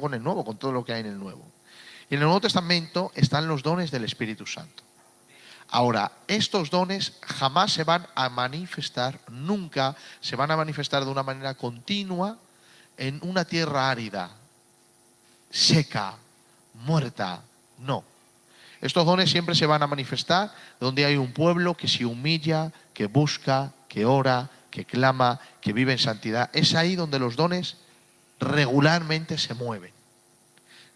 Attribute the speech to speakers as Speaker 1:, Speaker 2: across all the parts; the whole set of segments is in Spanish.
Speaker 1: con el Nuevo, con todo lo que hay en el Nuevo. Y en el Nuevo Testamento están los dones del Espíritu Santo. Ahora, estos dones jamás se van a manifestar, nunca se van a manifestar de una manera continua en una tierra árida, seca, muerta. No. Estos dones siempre se van a manifestar donde hay un pueblo que se humilla, que busca, que ora, que clama, que vive en santidad. Es ahí donde los dones regularmente se mueven.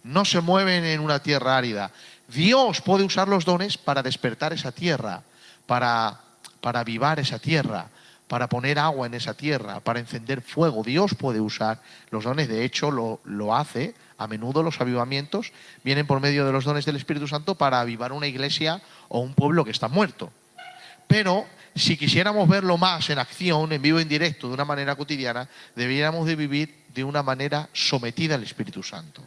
Speaker 1: No se mueven en una tierra árida. Dios puede usar los dones para despertar esa tierra, para avivar esa tierra, para poner agua en esa tierra, para encender fuego. Dios puede usar los dones, de hecho lo hace. A menudo los avivamientos vienen por medio de los dones del Espíritu Santo para avivar una iglesia o un pueblo que está muerto. Pero si quisiéramos verlo más en acción, en vivo, en directo, de una manera cotidiana, deberíamos de vivir de una manera sometida al Espíritu Santo.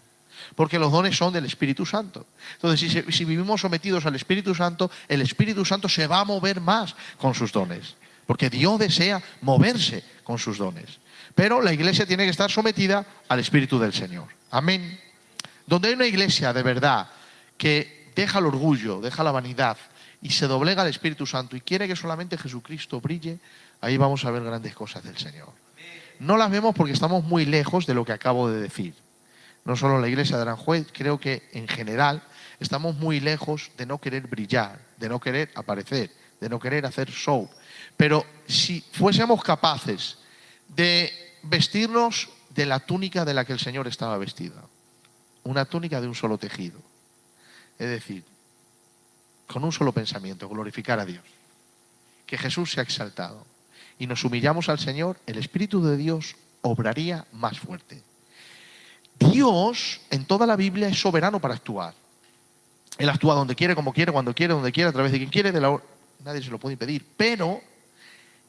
Speaker 1: Porque los dones son del Espíritu Santo. Entonces, si vivimos sometidos al Espíritu Santo, el Espíritu Santo se va a mover más con sus dones. Porque Dios desea moverse con sus dones. Pero la iglesia tiene que estar sometida al Espíritu del Señor. Amén. Donde hay una iglesia de verdad que deja el orgullo, deja la vanidad y se doblega al Espíritu Santo y quiere que solamente Jesucristo brille, ahí vamos a ver grandes cosas del Señor. No las vemos porque estamos muy lejos de lo que acabo de decir. No solo la iglesia de Aranjuez, creo que en general estamos muy lejos de no querer brillar, de no querer aparecer, de no querer hacer show. Pero si fuésemos capaces de vestirnos de la túnica de la que el Señor estaba vestido, una túnica de un solo tejido, es decir, con un solo pensamiento, glorificar a Dios, que Jesús sea exaltado, y nos humillamos al Señor, el Espíritu de Dios obraría más fuerte. Dios en toda la Biblia es soberano para actuar. Él actúa donde quiere, como quiere, cuando quiere, donde quiere, a través de quien quiere, nadie se lo puede impedir. Pero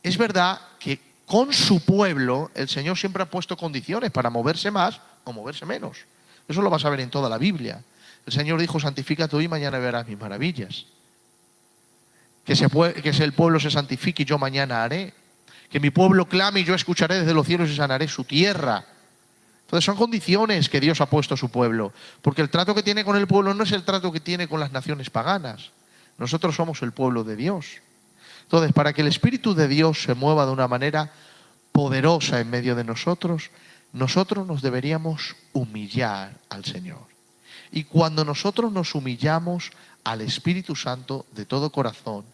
Speaker 1: es verdad que con su pueblo el Señor siempre ha puesto condiciones para moverse más o moverse menos. Eso lo vas a ver en toda la Biblia. El Señor dijo: santifícate hoy y mañana verás mis maravillas. Que el pueblo se santifique y yo mañana haré. Que mi pueblo clame y yo escucharé desde los cielos y sanaré su tierra. Entonces son condiciones que Dios ha puesto a su pueblo. Porque el trato que tiene con el pueblo no es el trato que tiene con las naciones paganas. Nosotros somos el pueblo de Dios. Entonces, para que el Espíritu de Dios se mueva de una manera poderosa en medio de nosotros, nosotros nos deberíamos humillar al Señor. Y cuando nosotros nos humillamos al Espíritu Santo de todo corazón,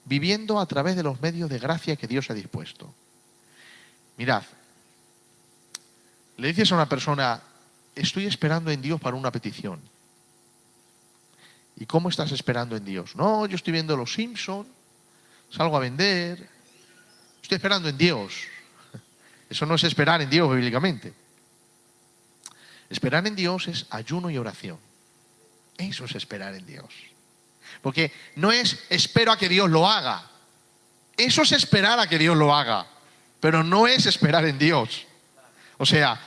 Speaker 1: viviendo a través de los medios de gracia que Dios ha dispuesto. Mirad, le dices a una persona: estoy esperando en Dios para una petición. ¿Y cómo estás esperando en Dios? No, yo estoy viendo Los Simpson, salgo a vender, estoy esperando en Dios. Eso no es esperar en Dios bíblicamente. Esperar en Dios es ayuno y oración. Eso es esperar en Dios. Porque no es espero a que Dios lo haga. Eso es esperar a que Dios lo haga. Pero no es esperar en Dios. O sea,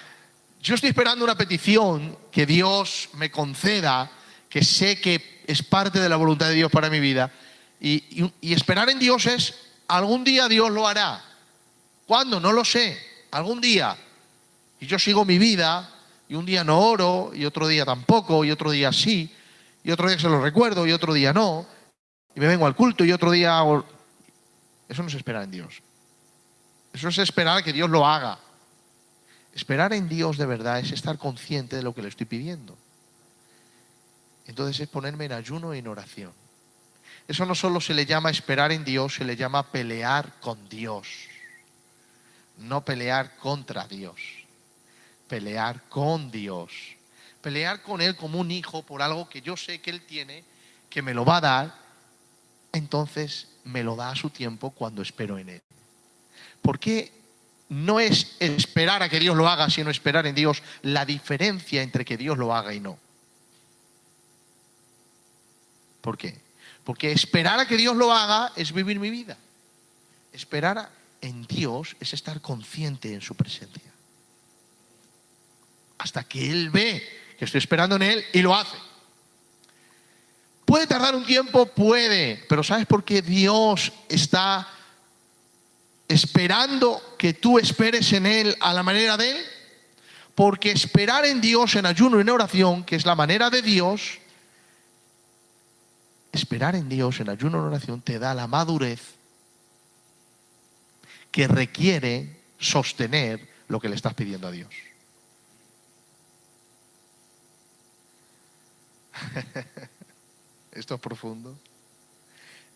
Speaker 1: yo estoy esperando una petición que Dios me conceda, que sé que es parte de la voluntad de Dios para mi vida. Y esperar en Dios es: algún día Dios lo hará. ¿Cuándo? No lo sé. Algún día. Y yo sigo mi vida, y un día no oro, y otro día tampoco, y otro día sí, y otro día se lo recuerdo, y otro día no, y me vengo al culto, y otro día hago... Eso no es esperar en Dios. Eso es esperar a que Dios lo haga. Esperar en Dios de verdad es estar consciente de lo que le estoy pidiendo. Entonces es ponerme en ayuno y en oración. Eso no solo se le llama esperar en Dios, se le llama pelear con Dios. No pelear contra Dios. Pelear con Dios. Pelear con Él como un hijo por algo que yo sé que Él tiene, que me lo va a dar. Entonces me lo da a su tiempo cuando espero en Él. ¿Por qué no es esperar a que Dios lo haga, sino esperar en Dios? La diferencia entre que Dios lo haga y no. ¿Por qué? Porque esperar a que Dios lo haga es vivir mi vida. Esperar en Dios es estar consciente en su presencia. Hasta que Él ve que estoy esperando en Él y lo hace. ¿Puede tardar un tiempo? Puede. Pero ¿sabes por qué Dios está esperando que tú esperes en Él a la manera de Él? Porque esperar en Dios en ayuno y en oración, que es la manera de Dios, esperar en Dios en ayuno y en oración te da la madurez que requiere sostener lo que le estás pidiendo a Dios. Esto es profundo.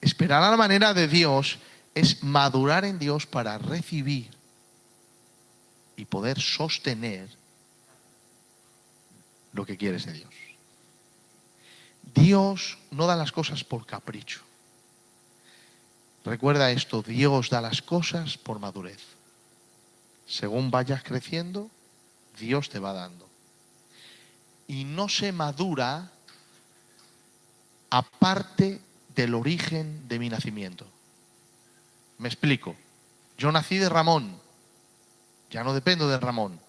Speaker 1: Esperar a la manera de Dios es madurar en Dios para recibir y poder sostener lo que quieres de Dios. Dios no da las cosas por capricho. Recuerda esto, Dios da las cosas por madurez. Según vayas creciendo, Dios te va dando. Y no se madura aparte del origen de mi nacimiento. Me explico. Yo nací de Ramón. Ya no dependo de Ramón.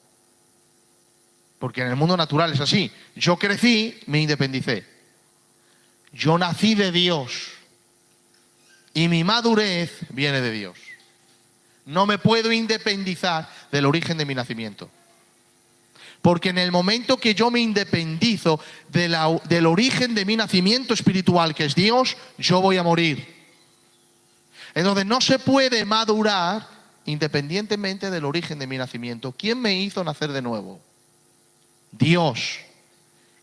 Speaker 1: Porque en el mundo natural es así. Yo crecí, me independicé. Yo nací de Dios. Y mi madurez viene de Dios. No me puedo independizar del origen de mi nacimiento. Porque en el momento que yo me independizo del origen de mi nacimiento espiritual, que es Dios, yo voy a morir. Entonces no se puede madurar independientemente del origen de mi nacimiento. ¿Quién me hizo nacer de nuevo? Dios.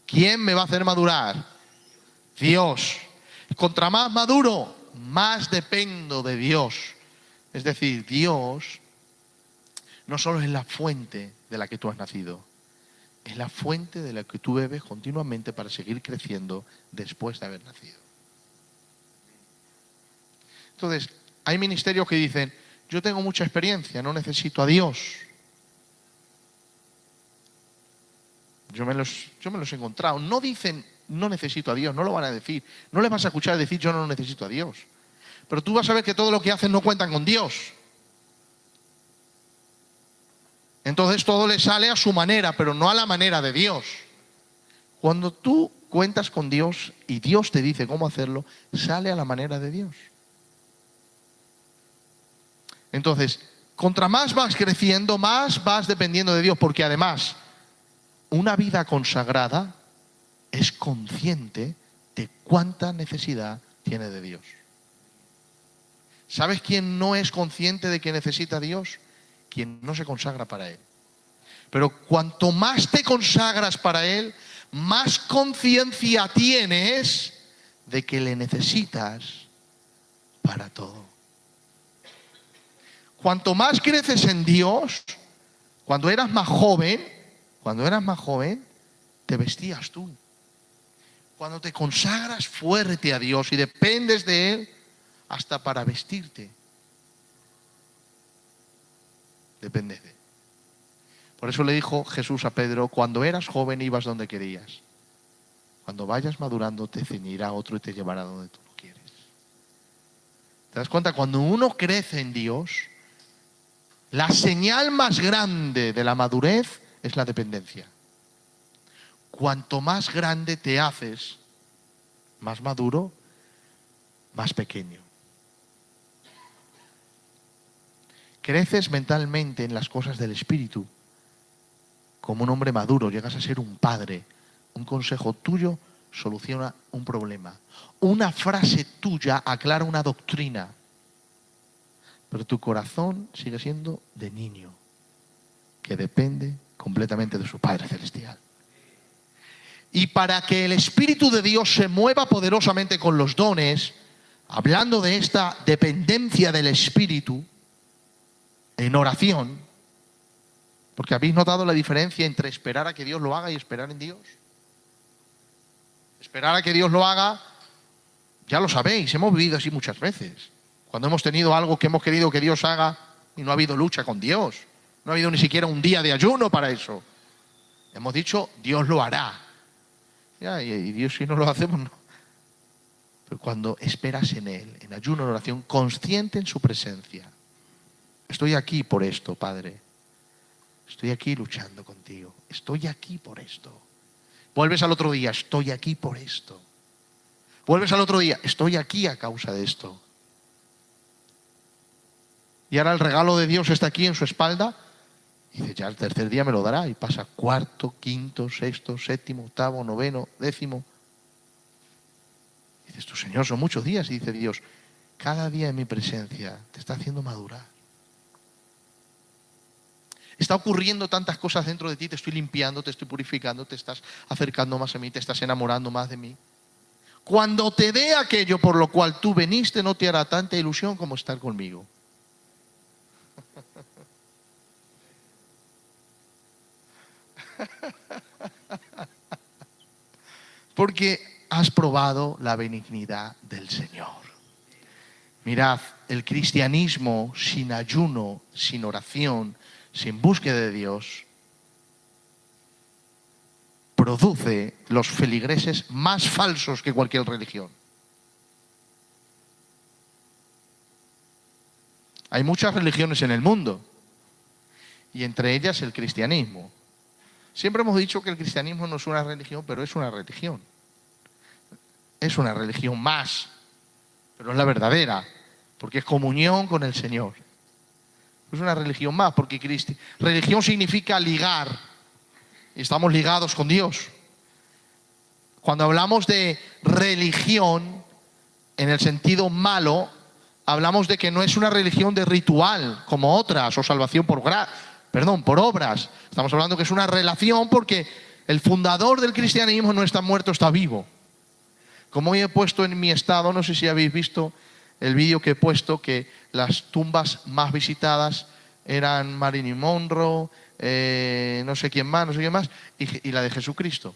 Speaker 1: ¿Quién me va a hacer madurar? Dios. Contra más maduro, más dependo de Dios. Es decir, Dios no solo es la fuente de la que tú has nacido, es la fuente de la que tú bebes continuamente para seguir creciendo después de haber nacido. Entonces, hay ministerios que dicen, yo tengo mucha experiencia, no necesito a Dios. Yo me los he encontrado. No dicen, no necesito a Dios, no lo van a decir. No les vas a escuchar decir, yo no necesito a Dios. Pero tú vas a ver que todo lo que hacen no cuentan con Dios. Entonces todo le sale a su manera, pero no a la manera de Dios. Cuando tú cuentas con Dios y Dios te dice cómo hacerlo, sale a la manera de Dios. Entonces, contra más vas creciendo, más vas dependiendo de Dios, porque además, una vida consagrada es consciente de cuánta necesidad tiene de Dios. ¿Sabes quién no es consciente de que necesita a Dios? Quien no se consagra para Él. Pero cuanto más te consagras para Él, más conciencia tienes de que le necesitas para todo. Cuanto más creces en Dios, cuando eras más joven, te vestías tú. Cuando te consagras fuerte a Dios y dependes de Él, hasta para vestirte, dependes de Él. Por eso le dijo Jesús a Pedro, cuando eras joven ibas donde querías. Cuando vayas madurando te ceñirá otro y te llevará donde tú no quieres. ¿Te das cuenta? Cuando uno crece en Dios, la señal más grande de la madurez es la dependencia. Cuanto más grande te haces, más maduro, más pequeño. Creces mentalmente en las cosas del Espíritu. Como un hombre maduro, llegas a ser un padre. Un consejo tuyo soluciona un problema. Una frase tuya aclara una doctrina. Pero tu corazón sigue siendo de niño, que depende completamente de su Padre Celestial. Y para que el Espíritu de Dios se mueva poderosamente con los dones, hablando de esta dependencia del Espíritu en oración, porque habéis notado la diferencia entre esperar a que Dios lo haga y esperar en Dios. Esperar a que Dios lo haga, ya lo sabéis, hemos vivido así muchas veces. Cuando hemos tenido algo que hemos querido que Dios haga y no ha habido lucha con Dios. No ha habido ni siquiera un día de ayuno para eso. Hemos dicho, Dios lo hará. Ya, y Dios si no lo hacemos, no. Pero cuando esperas en Él, en ayuno, en oración, consciente en su presencia. Estoy aquí por esto, Padre. Estoy aquí luchando contigo. Estoy aquí por esto. Vuelves al otro día, estoy aquí por esto. Vuelves al otro día, estoy aquí a causa de esto. Y ahora el regalo de Dios está aquí en su espalda. Y dice, ya el tercer día me lo dará. Y pasa cuarto, quinto, sexto, séptimo, octavo, noveno, décimo. Y dices tú, Señor, son muchos días. Y dice Dios, cada día en mi presencia te está haciendo madurar. Está ocurriendo tantas cosas dentro de ti, te estoy limpiando, te estoy purificando, te estás acercando más a mí, te estás enamorando más de mí. Cuando te dé aquello por lo cual tú veniste, no te hará tanta ilusión como estar conmigo. Porque has probado la benignidad del Señor. Mirad, el cristianismo sin ayuno, sin oración, sin búsqueda de Dios, produce los feligreses más falsos que cualquier religión. Hay muchas religiones en el mundo, y entre ellas el cristianismo. Siempre hemos dicho que el cristianismo no es una religión, pero es una religión. Es una religión más, pero es la verdadera, porque es comunión con el Señor. Es una religión más, porque religión significa ligar, y estamos ligados con Dios. Cuando hablamos de religión, en el sentido malo, hablamos de que no es una religión de ritual, como otras, o salvación por obras. Estamos hablando que es una relación porque el fundador del cristianismo no está muerto, está vivo. Como hoy he puesto en mi estado, no sé si habéis visto el vídeo que he puesto, que las tumbas más visitadas eran Marilyn Monroe, no sé quién más, y la de Jesucristo.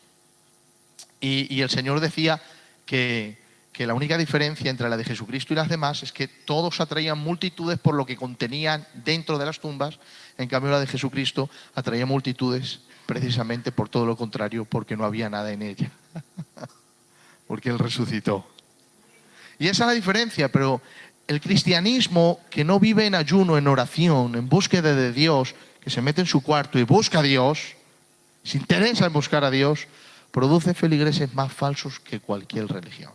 Speaker 1: Y el Señor decía que la única diferencia entre la de Jesucristo y las demás es que todos atraían multitudes por lo que contenían dentro de las tumbas. En cambio, la de Jesucristo atraía multitudes precisamente por todo lo contrario, porque no había nada en ella. Porque Él resucitó. Y esa es la diferencia, pero el cristianismo que no vive en ayuno, en oración, en búsqueda de Dios, que se mete en su cuarto y busca a Dios, se interesa en buscar a Dios, produce feligreses más falsos que cualquier religión.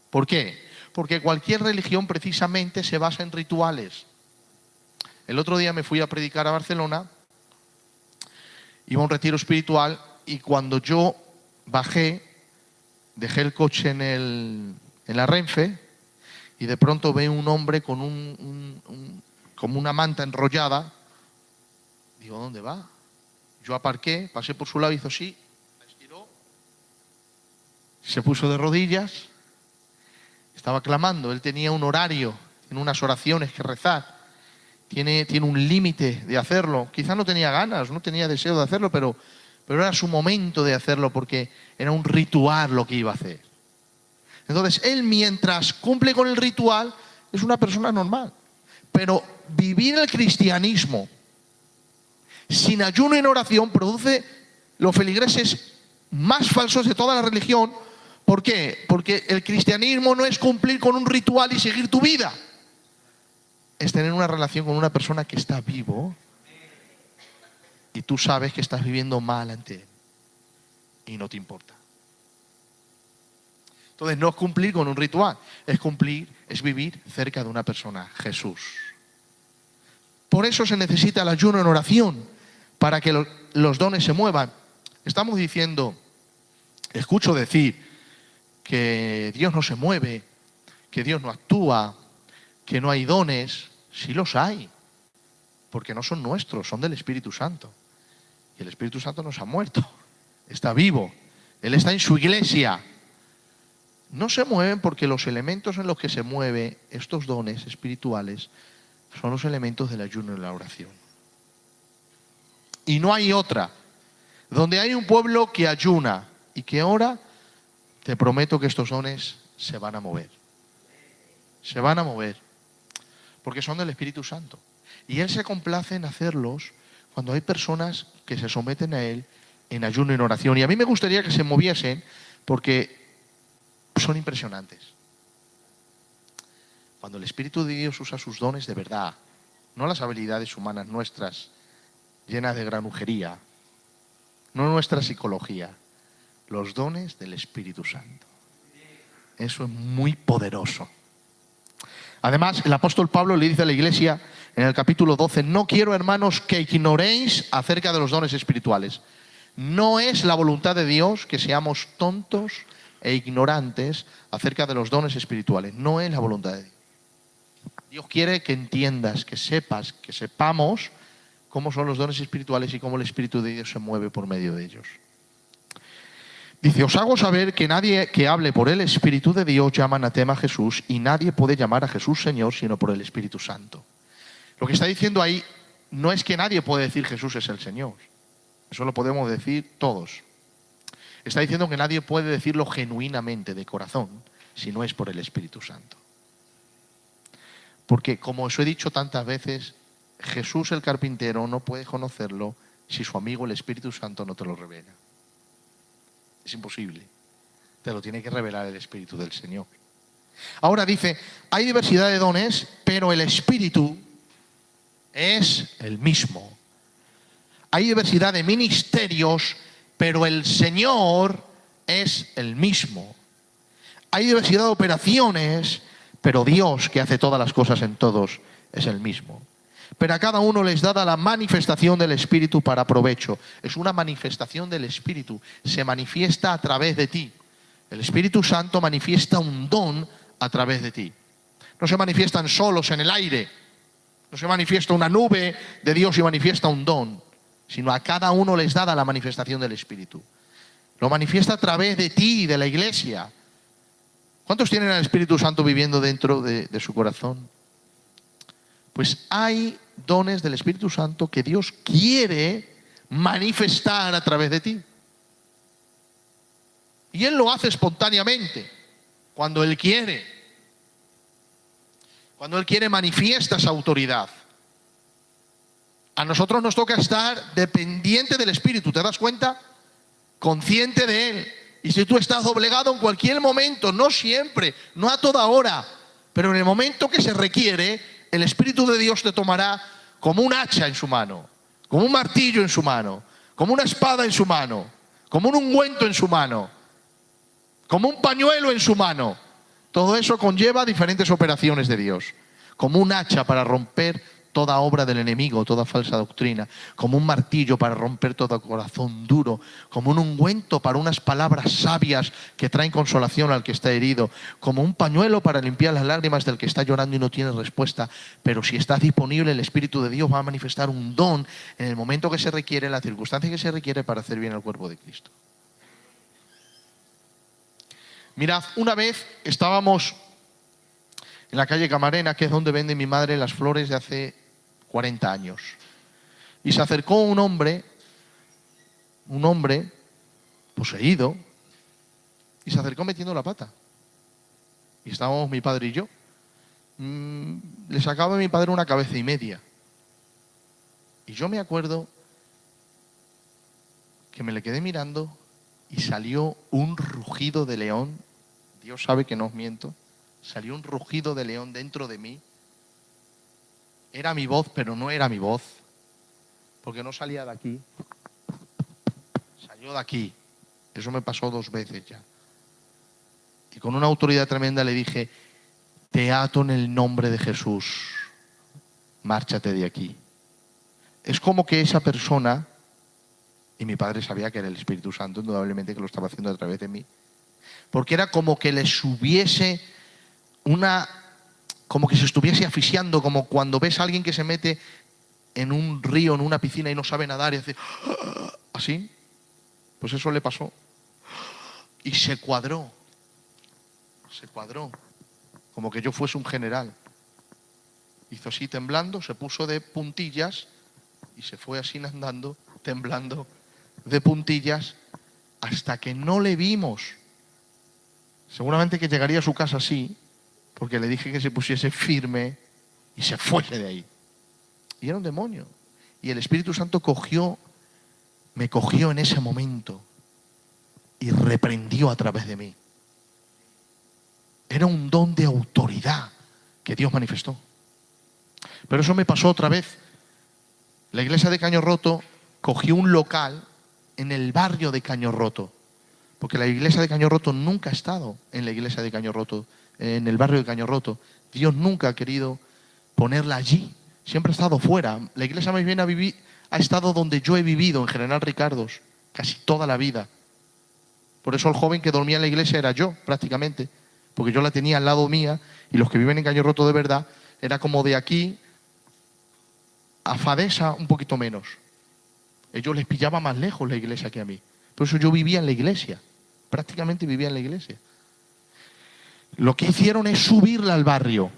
Speaker 1: ¿Por qué? Porque cualquier religión precisamente se basa en rituales. El otro día me fui a predicar a Barcelona, iba a un retiro espiritual, y cuando yo bajé, dejé el coche en la Renfe, y de pronto veo un hombre con como una manta enrollada. Digo, ¿dónde va? Yo aparqué, pasé por su lado, hizo así, la estiró, se puso de rodillas, estaba clamando. Él tenía un horario, tiene unas oraciones que rezar, tiene un límite de hacerlo. Quizás no tenía ganas, no tenía deseo de hacerlo, pero era su momento de hacerlo, porque era un ritual lo que iba a hacer. Entonces, él, mientras cumple con el ritual, es una persona normal. Pero vivir el cristianismo sin ayuno y en oración produce los feligreses más falsos de toda la religión. ¿Por qué? Porque el cristianismo no es cumplir con un ritual y seguir tu vida. Es tener una relación con una persona que está vivo y tú sabes que estás viviendo mal ante él y no te importa. Entonces, no es cumplir con un ritual, es vivir cerca de una persona, Jesús. Por eso se necesita el ayuno en oración, para que los dones se muevan. Estamos diciendo, escucho decir que Dios no se mueve, que Dios no actúa, que no hay dones. Sí los hay, porque no son nuestros, son del Espíritu Santo. Y el Espíritu Santo no se ha muerto, está vivo, Él está en su iglesia. No se mueven porque los elementos en los que se mueven estos dones espirituales son los elementos del ayuno y la oración. Y no hay otra. Donde hay un pueblo que ayuna y que ora, te prometo que estos dones se van a mover. Se van a mover. Porque son del Espíritu Santo. Y Él se complace en hacerlos cuando hay personas que se someten a Él en ayuno y en oración. Y a mí me gustaría que se moviesen, porque son impresionantes. Cuando el Espíritu de Dios usa sus dones de verdad, no las habilidades humanas nuestras, llenas de granujería, no nuestra psicología, los dones del Espíritu Santo. Eso es muy poderoso. Además, el apóstol Pablo le dice a la iglesia en el capítulo 12, no quiero, hermanos, que ignoréis acerca de los dones espirituales. No es la voluntad de Dios que seamos tontos e ignorantes acerca de los dones espirituales. No es la voluntad de Dios. Dios quiere que entiendas, que sepas, que sepamos cómo son los dones espirituales y cómo el Espíritu de Dios se mueve por medio de ellos. Dice, os hago saber que nadie que hable por el Espíritu de Dios llama anatema a Jesús, y nadie puede llamar a Jesús Señor sino por el Espíritu Santo. Lo que está diciendo ahí no es que nadie puede decir Jesús es el Señor. Eso lo podemos decir todos. Está diciendo que nadie puede decirlo genuinamente, de corazón, si no es por el Espíritu Santo. Porque, como os he dicho tantas veces, Jesús el carpintero no puede conocerlo si su amigo el Espíritu Santo no te lo revela. Es imposible. Te lo tiene que revelar el Espíritu del Señor. Ahora dice, hay diversidad de dones, pero el Espíritu es el mismo. Hay diversidad de ministerios, pero el Señor es el mismo. Hay diversidad de operaciones, pero Dios, que hace todas las cosas en todos, es el mismo. Pero a cada uno les dada la manifestación del Espíritu para provecho. Es una manifestación del Espíritu. Se manifiesta a través de ti. El Espíritu Santo manifiesta un don a través de ti. No se manifiestan solos en el aire. No se manifiesta una nube de Dios y manifiesta un don. Sino a cada uno les dada la manifestación del Espíritu. Lo manifiesta a través de ti y de la iglesia. ¿Cuántos tienen al Espíritu Santo viviendo dentro de su corazón? Pues hay dones del Espíritu Santo que Dios quiere manifestar a través de ti. Y Él lo hace espontáneamente, cuando Él quiere. Cuando Él quiere manifiesta esa autoridad. A nosotros nos toca estar dependiente del Espíritu, ¿te das cuenta? Consciente de Él. Y si tú estás doblegado en cualquier momento, no siempre, no a toda hora, pero en el momento que se requiere, el Espíritu de Dios te tomará como un hacha en su mano, como un martillo en su mano, como una espada en su mano, como un ungüento en su mano, como un pañuelo en su mano. Todo eso conlleva diferentes operaciones de Dios, como un hacha para romper toda obra del enemigo, toda falsa doctrina, como un martillo para romper todo corazón duro, como un ungüento para unas palabras sabias que traen consolación al que está herido, como un pañuelo para limpiar las lágrimas del que está llorando y no tiene respuesta. Pero si estás disponible, el Espíritu de Dios va a manifestar un don en el momento que se requiere, en la circunstancia que se requiere para hacer bien al cuerpo de Cristo. Mirad, una vez estábamos en la calle Camarena, que es donde vende mi madre las flores de hace 40 años. Y se acercó un hombre poseído, y se acercó metiendo la pata. Y estábamos mi padre y yo. Le sacaba a mi padre una cabeza y media. Y yo me acuerdo que me le quedé mirando y salió un rugido de león. Dios sabe que no os miento. Salió un rugido de león dentro de mí. Era mi voz, pero no era mi voz, porque no salía de aquí. Salió de aquí. Eso me pasó 2 veces ya. Y con una autoridad tremenda le dije, te ato en el nombre de Jesús, márchate de aquí. Es como que esa persona, y mi padre sabía que era el Espíritu Santo, indudablemente que lo estaba haciendo a través de mí, porque era como que le subiese como que se estuviese asfixiando, como cuando ves a alguien que se mete en un río, en una piscina y no sabe nadar y hace así. Pues eso le pasó. Y se cuadró, como que yo fuese un general. Hizo así temblando, se puso de puntillas y se fue así andando, temblando de puntillas, hasta que no le vimos. Seguramente que llegaría a su casa así, porque le dije que se pusiese firme y se fuese de ahí. Y era un demonio. Y el Espíritu Santo me cogió en ese momento y reprendió a través de mí. Era un don de autoridad que Dios manifestó. Pero eso me pasó otra vez. La iglesia de Caño Roto cogió un local en el barrio de Caño Roto, porque la iglesia de Caño Roto nunca ha estado en la iglesia de Caño Roto, en el barrio de Caño Roto. Dios nunca ha querido ponerla allí, Siempre ha estado fuera. La iglesia más bien ha estado donde yo he vivido, en General Ricardos, casi toda la vida. Por eso el joven que dormía en la iglesia era yo, prácticamente. Porque yo la tenía al lado mía y los que viven en Caño Roto de verdad, era como de aquí a Fadesa un poquito menos. Ellos les pillaba más lejos la iglesia que a mí. Por eso yo vivía en la iglesia. Prácticamente vivía en la iglesia. Lo que hicieron es subirla al barrio.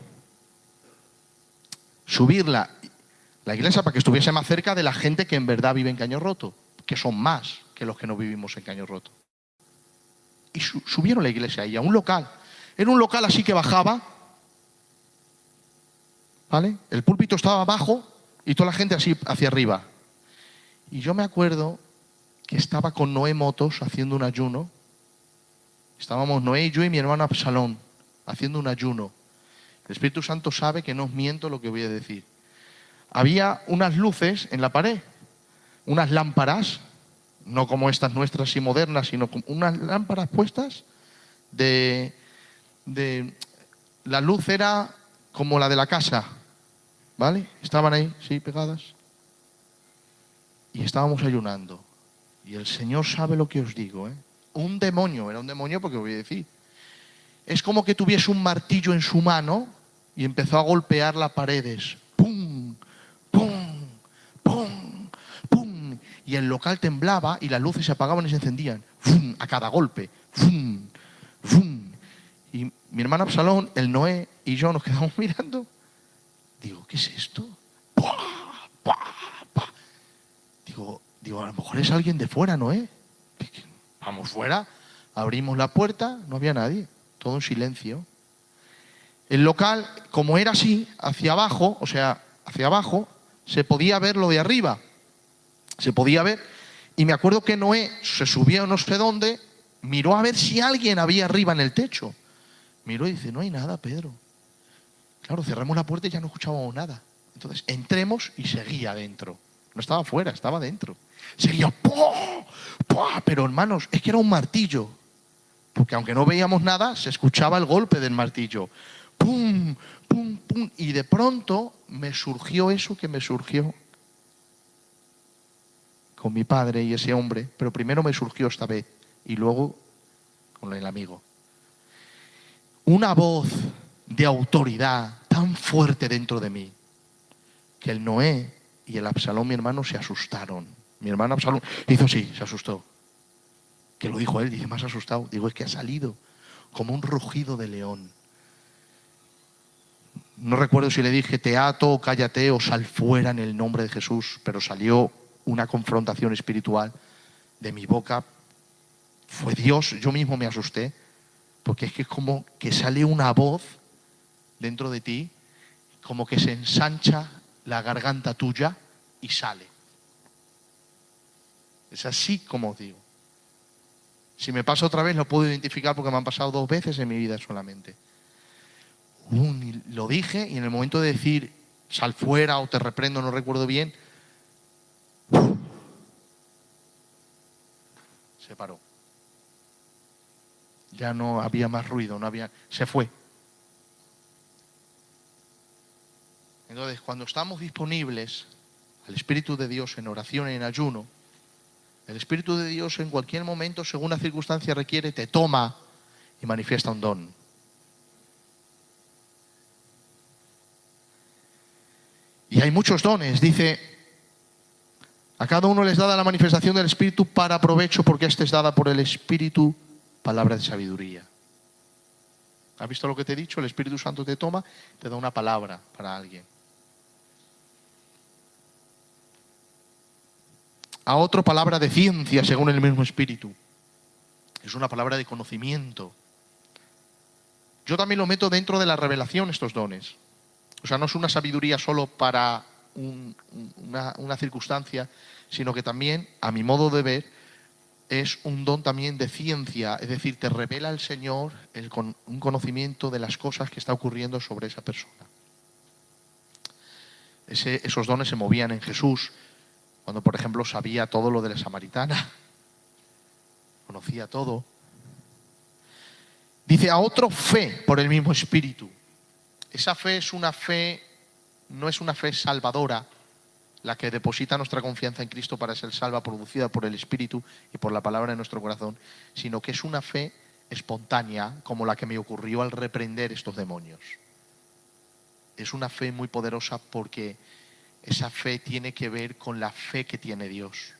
Speaker 1: Subirla, la iglesia, para que estuviese más cerca de la gente que en verdad vive en Caño Roto, que son más que los que no vivimos en Caño Roto. Y subieron la iglesia ahí a un local. Era un local así que bajaba, ¿vale? El púlpito estaba abajo y toda la gente así hacia arriba. Y yo me acuerdo que estaba con Noé Motos haciendo un ayuno. Estábamos Noé y yo y mi hermano Absalón haciendo un ayuno. El Espíritu Santo sabe que no os miento lo que voy a decir. Había unas luces en la pared, unas lámparas, no como estas nuestras y modernas, sino como unas lámparas puestas la luz era como la de la casa, ¿vale? Estaban ahí, sí, pegadas. Y estábamos ayunando. Y el Señor sabe lo que os digo, ¿eh? Un demonio, era un demonio porque os voy a decir. Es como que tuviese un martillo en su mano y empezó a golpear las paredes. ¡Pum! ¡Pum! ¡Pum! ¡Pum! Y el local temblaba y las luces se apagaban y se encendían. ¡Fum! A cada golpe. ¡Fum! ¡Fum! Y mi hermano Absalón, el Noé y yo nos quedamos mirando. Digo, ¿qué es esto? ¡Pua! ¡Pua! ¡Pua! Digo, a lo mejor es alguien de fuera, Noé. Vamos fuera, abrimos la puerta, no había nadie, todo en silencio. El local, como era así, hacia abajo, o sea, hacia abajo, se podía ver lo de arriba. Se podía ver. Y me acuerdo que Noé se subió no sé dónde, miró a ver si alguien había arriba en el techo. Miró y dice, no hay nada, Pedro. Claro, cerramos la puerta y ya no escuchábamos nada. Entonces entremos y seguía adentro. No estaba afuera, estaba dentro. Seguía, ¡pum! ¡Pum! Pero hermanos, es que era un martillo. Porque aunque no veíamos nada, se escuchaba el golpe del martillo. ¡Pum! ¡Pum! ¡Pum! Y de pronto me surgió eso que me surgió con mi padre y ese hombre. Pero primero me surgió esta vez y luego con el amigo. Una voz de autoridad tan fuerte dentro de mí que el Noé y el Absalón, mi hermano, se asustaron. Mi hermano Absalón hizo así, se asustó. Que lo dijo él, dice, más asustado. Digo, es que ha salido como un rugido de león. No recuerdo si le dije, te ato, cállate o sal fuera en el nombre de Jesús, pero salió una confrontación espiritual de mi boca. Fue Dios, yo mismo me asusté, porque es que es como que sale una voz dentro de ti, como que se ensancha la garganta tuya y sale. Es así como os digo. Si me pasa otra vez lo puedo identificar porque me han pasado 2 veces en mi vida solamente. Lo dije y en el momento de decir sal fuera o te reprendo, no recuerdo bien, se paró. Ya no había más ruido, se fue. Entonces, cuando estamos disponibles al Espíritu de Dios en oración y en ayuno, el Espíritu de Dios en cualquier momento, según la circunstancia requiere, te toma y manifiesta un don. Y hay muchos dones, dice, a cada uno les da la manifestación del Espíritu para provecho, porque esta es dada por el Espíritu, palabra de sabiduría. ¿Has visto lo que te he dicho? El Espíritu Santo te toma, te da una palabra para alguien. A otro palabra de ciencia según el mismo Espíritu. Es una palabra de conocimiento. Yo también lo meto dentro de la revelación estos dones. O sea, no es una sabiduría solo para una circunstancia, sino que también, a mi modo de ver, es un don también de ciencia. Es decir, te revela el Señor un conocimiento de las cosas que está ocurriendo sobre esa persona. Esos dones se movían en Jesús. Cuando, por ejemplo, sabía todo lo de la samaritana, conocía todo. Dice, a otro fe por el mismo Espíritu. Esa fe es una fe no es una fe salvadora, la que deposita nuestra confianza en Cristo para ser salva, producida por el Espíritu y por la palabra en nuestro corazón, sino que es una fe espontánea, como la que me ocurrió al reprender estos demonios. Es una fe muy poderosa porque esa fe tiene que ver con la fe que tiene Dios.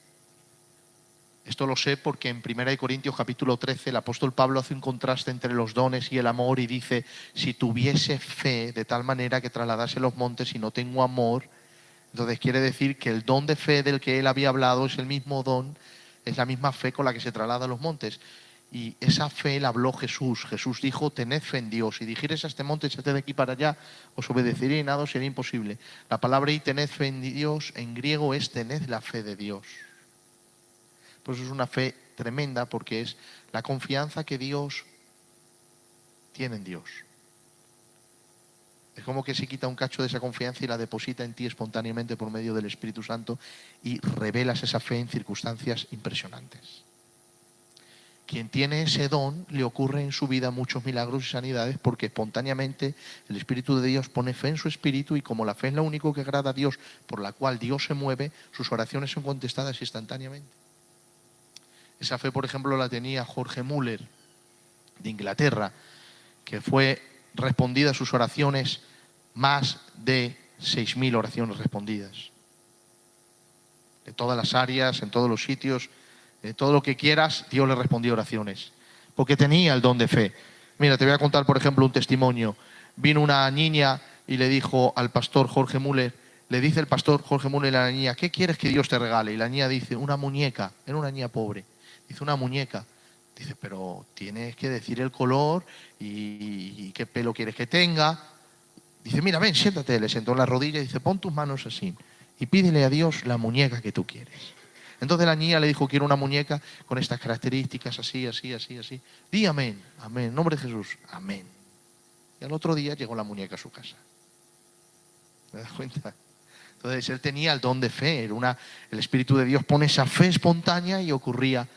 Speaker 1: Esto lo sé porque en 1 Corintios capítulo 13 el apóstol Pablo hace un contraste entre los dones y el amor y dice: si tuviese fe de tal manera que trasladase los montes y no tengo amor. Entonces quiere decir que el don de fe del que él había hablado es el mismo don, es la misma fe con la que se traslada a los montes. Y esa fe la habló Jesús. Jesús dijo: tened fe en Dios. Si dijeres a este monte, échate de aquí para allá, os obedeceré y nada os sería imposible. La palabra y tened fe en Dios en griego es tened la fe de Dios. Pues es una fe tremenda porque es la confianza que Dios tiene en Dios. Es como que se quita un cacho de esa confianza y la deposita en ti espontáneamente por medio del Espíritu Santo y revelas esa fe en circunstancias impresionantes. Quien tiene ese don, le ocurre en su vida muchos milagros y sanidades porque espontáneamente el Espíritu de Dios pone fe en su espíritu y como la fe es lo único que agrada a Dios, por la cual Dios se mueve, sus oraciones son contestadas instantáneamente. Esa fe, por ejemplo, la tenía Jorge Müller de Inglaterra, que fue respondida a sus oraciones, más de 6.000 oraciones respondidas. De todas las áreas, en todos los sitios, de todo lo que quieras, Dios le respondió oraciones. Porque tenía el don de fe. Mira, te voy a contar, por ejemplo, un testimonio. Vino una niña y le dijo al pastor Jorge Müller, le dice el pastor Jorge Müller a la niña: ¿qué quieres que Dios te regale? Y la niña dice: una muñeca. Era una niña pobre. Dice: una muñeca. Dice: pero tienes que decir el color y qué pelo quieres que tenga. Dice: mira, ven, siéntate. Le sentó en la rodilla y dice: pon tus manos así y pídele a Dios la muñeca que tú quieres. Entonces la niña le dijo: quiero una muñeca con estas características, así, así, así, así. Di amén, amén, en nombre de Jesús, amén. Y al otro día llegó la muñeca a su casa. ¿Te das cuenta? Entonces él tenía el don de fe. El Espíritu de Dios pone esa fe espontánea y ocurría.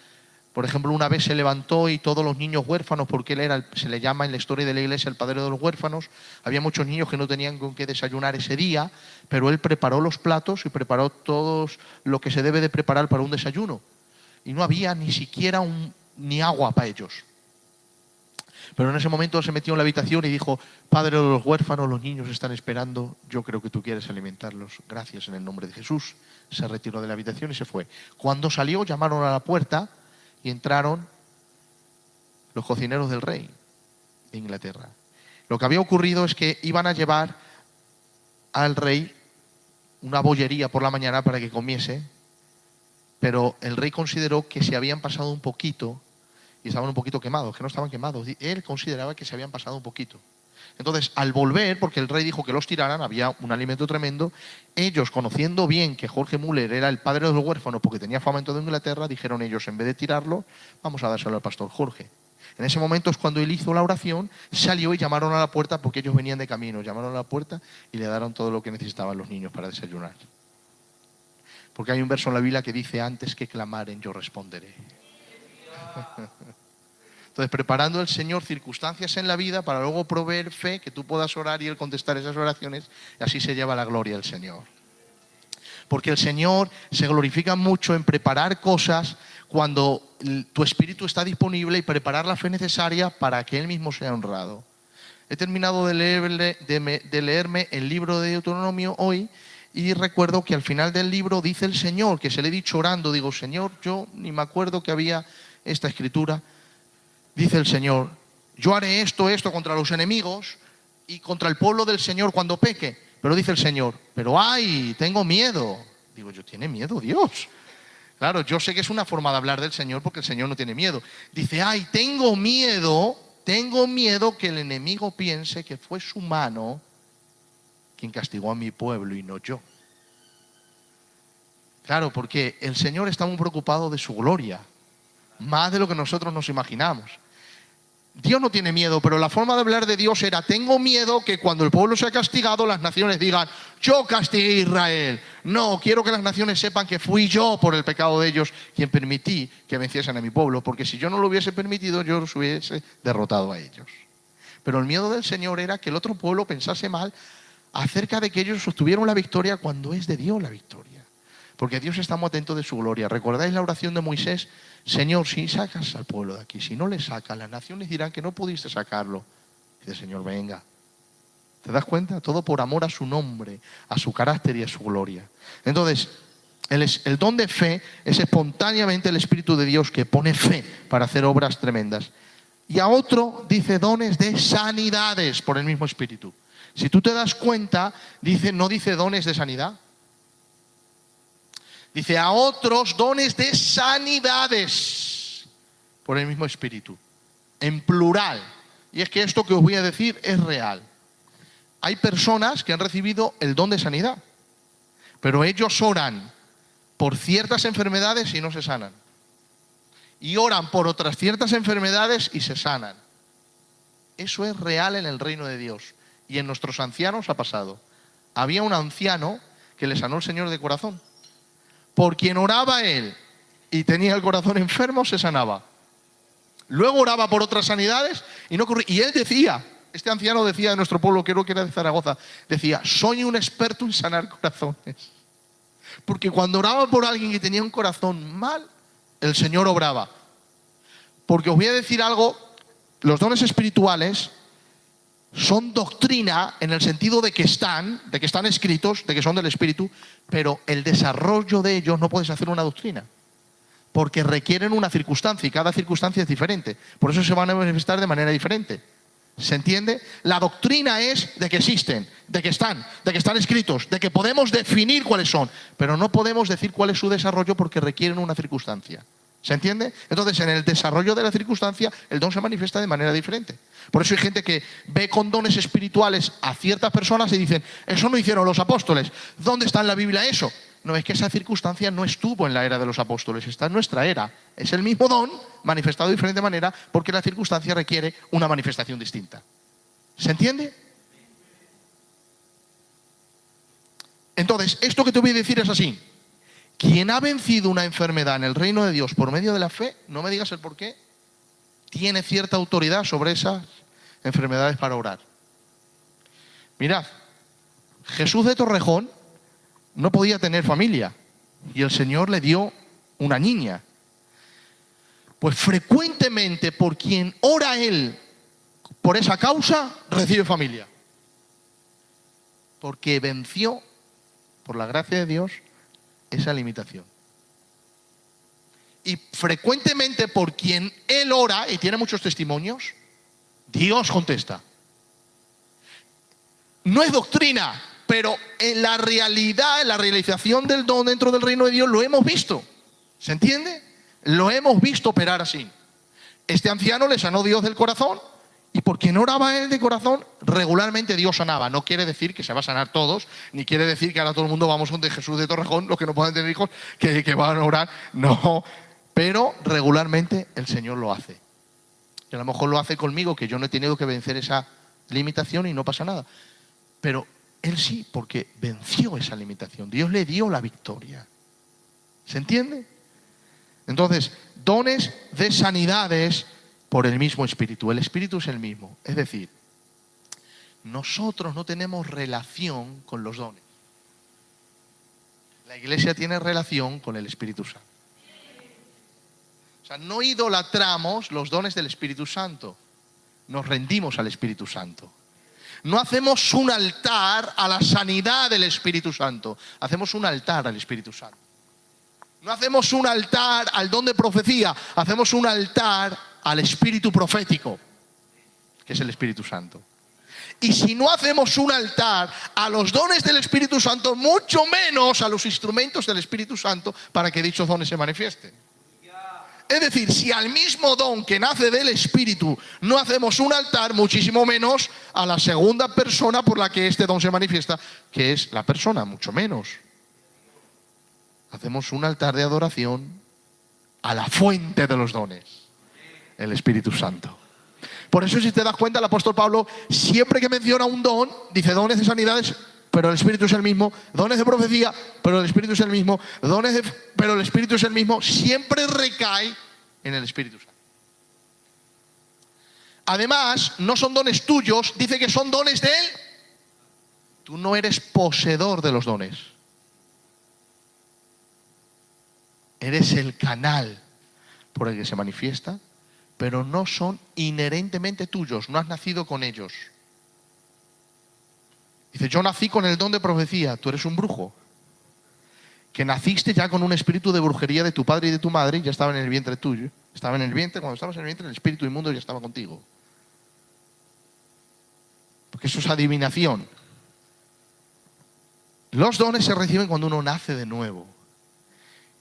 Speaker 1: Por ejemplo, una vez se levantó y todos los niños huérfanos, porque él se le llama en la historia de la iglesia el padre de los huérfanos, había muchos niños que no tenían con qué desayunar ese día, pero él preparó los platos y preparó todo lo que se debe de preparar para un desayuno. Y no había ni siquiera ni agua para ellos. Pero en ese momento se metió en la habitación y dijo: padre de los huérfanos, los niños están esperando, yo creo que tú quieres alimentarlos, gracias en el nombre de Jesús. Se retiró de la habitación y se fue. Cuando salió, llamaron a la puerta y entraron los cocineros del rey de Inglaterra. Lo que había ocurrido es que iban a llevar al rey una bollería por la mañana para que comiese, pero el rey consideró que se habían pasado un poquito y estaban un poquito quemados, que no estaban quemados. Él consideraba que se habían pasado un poquito. Entonces, al volver, porque el rey dijo que los tiraran, había un alimento tremendo, ellos, conociendo bien que Jorge Müller era el padre de los huérfanos porque tenía fama en toda Inglaterra, dijeron ellos: en vez de tirarlo, vamos a dárselo al pastor Jorge. En ese momento es cuando él hizo la oración, salió y llamaron a la puerta porque ellos venían de camino. Llamaron a la puerta y le dieron todo lo que necesitaban los niños para desayunar. Porque hay un verso en la Biblia que dice: antes que clamaren, yo responderé. Entonces, preparando el Señor circunstancias en la vida para luego proveer fe, que tú puedas orar y Él contestar esas oraciones, y así se lleva la gloria al Señor. Porque el Señor se glorifica mucho en preparar cosas cuando tu espíritu está disponible y preparar la fe necesaria para que Él mismo sea honrado. He terminado de leerme el libro de Deuteronomio hoy y recuerdo que al final del libro dice el Señor, que se le he dicho orando, digo: Señor, yo ni me acuerdo que había esta escritura. Dice el Señor: yo haré esto contra los enemigos y contra el pueblo del Señor cuando peque. Pero dice el Señor: pero ¡ay! Tengo miedo. Digo yo: ¿tiene miedo Dios? Claro, yo sé que es una forma de hablar del Señor porque el Señor no tiene miedo. Dice: ¡ay! Tengo miedo que el enemigo piense que fue su mano quien castigó a mi pueblo y no yo. Claro, porque el Señor está muy preocupado de su gloria, más de lo que nosotros nos imaginamos. Dios no tiene miedo, pero la forma de hablar de Dios era: tengo miedo que cuando el pueblo sea castigado, las naciones digan: yo castigué a Israel. No, quiero que las naciones sepan que fui yo, por el pecado de ellos, quien permití que venciesen a mi pueblo, porque si yo no lo hubiese permitido, yo los hubiese derrotado a ellos. Pero el miedo del Señor era que el otro pueblo pensase mal acerca de que ellos obtuvieron la victoria cuando es de Dios la victoria. Porque Dios está muy atento de su gloria. ¿Recordáis la oración de Moisés? Señor, si sacas al pueblo de aquí, si no le sacas, las naciones dirán que no pudiste sacarlo. Dice, Señor, venga. ¿Te das cuenta? Todo por amor a su nombre, a su carácter y a su gloria. Entonces, el don de fe es espontáneamente el Espíritu de Dios que pone fe para hacer obras tremendas. Y a otro dice dones de sanidades por el mismo Espíritu. Si tú te das cuenta, no dice dones de sanidad. Dice a otros dones de sanidades por el mismo Espíritu. En plural. Y es que esto que os voy a decir es real. Hay personas que han recibido el don de sanidad, pero ellos oran por ciertas enfermedades y no se sanan. Y oran por otras ciertas enfermedades y se sanan. Eso es real en el reino de Dios. Y en nuestros ancianos ha pasado. Había un anciano que le sanó el Señor de corazón. Por quien oraba él y tenía el corazón enfermo, se sanaba. Luego oraba por otras sanidades y no ocurría. Y él decía, este anciano decía de nuestro pueblo, creo que era de Zaragoza, decía, soy un experto en sanar corazones. Porque cuando oraba por alguien que tenía un corazón mal, el Señor obraba. Porque os voy a decir algo, los dones espirituales son doctrina en el sentido de que están escritos, de que son del Espíritu, pero el desarrollo de ellos no puedes hacer una doctrina, porque requieren una circunstancia y cada circunstancia es diferente. Por eso se van a manifestar de manera diferente. ¿Se entiende? La doctrina es de que existen, de que están escritos, de que podemos definir cuáles son, pero no podemos decir cuál es su desarrollo porque requieren una circunstancia. ¿Se entiende? Entonces, en el desarrollo de la circunstancia, el don se manifiesta de manera diferente. Por eso hay gente que ve con dones espirituales a ciertas personas y dicen, eso no hicieron los apóstoles. ¿Dónde está en la Biblia eso? No, es que esa circunstancia no estuvo en la era de los apóstoles, está en nuestra era. Es el mismo don, manifestado de diferente manera, porque la circunstancia requiere una manifestación distinta. ¿Se entiende? Entonces, esto que te voy a decir es así. Quien ha vencido una enfermedad en el reino de Dios por medio de la fe, no me digas el por qué, tiene cierta autoridad sobre esas enfermedades para orar. Mirad, Jesús de Torrejón no podía tener familia y el Señor le dio una niña. Pues frecuentemente por quien ora él por esa causa, recibe familia. Porque venció, por la gracia de Dios, esa limitación. Y frecuentemente por quien él ora, y tiene muchos testimonios, Dios contesta. No es doctrina, pero en la realidad, en la realización del don dentro del reino de Dios, lo hemos visto. ¿Se entiende? Lo hemos visto operar así. Este anciano le sanó Dios del corazón, y por quien oraba él de corazón, regularmente Dios sanaba. No quiere decir que se va a sanar todos, ni quiere decir que ahora todo el mundo vamos donde Jesús de Torrejón, los que no puedan tener hijos, que van a orar. No, pero regularmente el Señor lo hace. Y a lo mejor lo hace conmigo, que yo no he tenido que vencer esa limitación y no pasa nada. Pero él sí, porque venció esa limitación. Dios le dio la victoria. ¿Se entiende? Entonces, dones de sanidades por el mismo Espíritu. El Espíritu es el mismo. Es decir, nosotros no tenemos relación con los dones. La Iglesia tiene relación con el Espíritu Santo. O sea, no idolatramos los dones del Espíritu Santo. Nos rendimos al Espíritu Santo. No hacemos un altar a la sanidad del Espíritu Santo. Hacemos un altar al Espíritu Santo. No hacemos un altar al don de profecía. Hacemos un altar al espíritu profético, que es el Espíritu Santo. Y si no hacemos un altar a los dones del Espíritu Santo, mucho menos a los instrumentos del Espíritu Santo para que dichos dones se manifiesten. Es decir, si al mismo don que nace del Espíritu no hacemos un altar, muchísimo menos a la segunda persona por la que este don se manifiesta, que es la persona, mucho menos. Hacemos un altar de adoración a la fuente de los dones, el Espíritu Santo. Por eso, si te das cuenta, el apóstol Pablo siempre que menciona un don, dice dones de sanidades, pero el Espíritu es el mismo, dones de profecía, pero el Espíritu es el mismo, pero el Espíritu es el mismo, siempre recae en el Espíritu Santo. Además, no son dones tuyos, dice que son dones de él. Tú no eres poseedor de los dones. Eres el canal por el que se manifiesta, pero no son inherentemente tuyos, no has nacido con ellos. Dice, yo nací con el don de profecía, tú eres un brujo. Que naciste ya con un espíritu de brujería de tu padre y de tu madre y ya estaba en el vientre tuyo. Estaba en el vientre, cuando estabas en el vientre, el espíritu inmundo ya estaba contigo. Porque eso es adivinación. Los dones se reciben cuando uno nace de nuevo.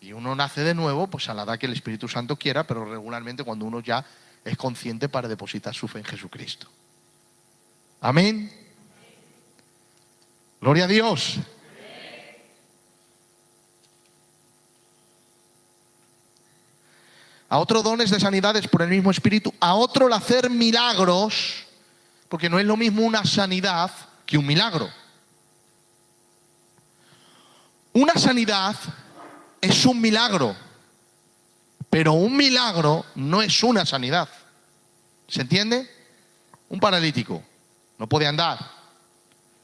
Speaker 1: Y uno nace de nuevo, pues a la edad que el Espíritu Santo quiera, pero regularmente cuando uno ya es consciente para depositar su fe en Jesucristo. Amén. Gloria a Dios. A otro dones de sanidades por el mismo Espíritu, a otro el hacer milagros, porque no es lo mismo una sanidad que un milagro. Una sanidad es un milagro, pero un milagro no es una sanidad. ¿Se entiende? Un paralítico no puede andar,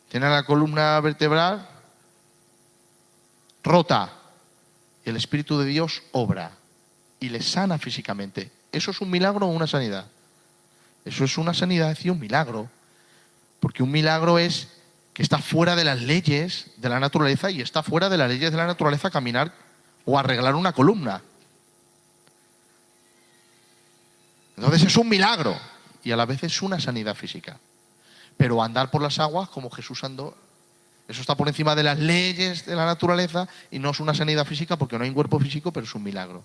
Speaker 1: tiene la columna vertebral rota y el Espíritu de Dios obra y le sana físicamente. ¿Eso es un milagro o una sanidad? Eso es una sanidad y un milagro, porque un milagro es que está fuera de las leyes de la naturaleza y está fuera de las leyes de la naturaleza caminar o arreglar una columna. Entonces es un milagro y a la vez es una sanidad física. Pero andar por las aguas como Jesús andó, eso está por encima de las leyes de la naturaleza y no es una sanidad física porque no hay un cuerpo físico, pero es un milagro.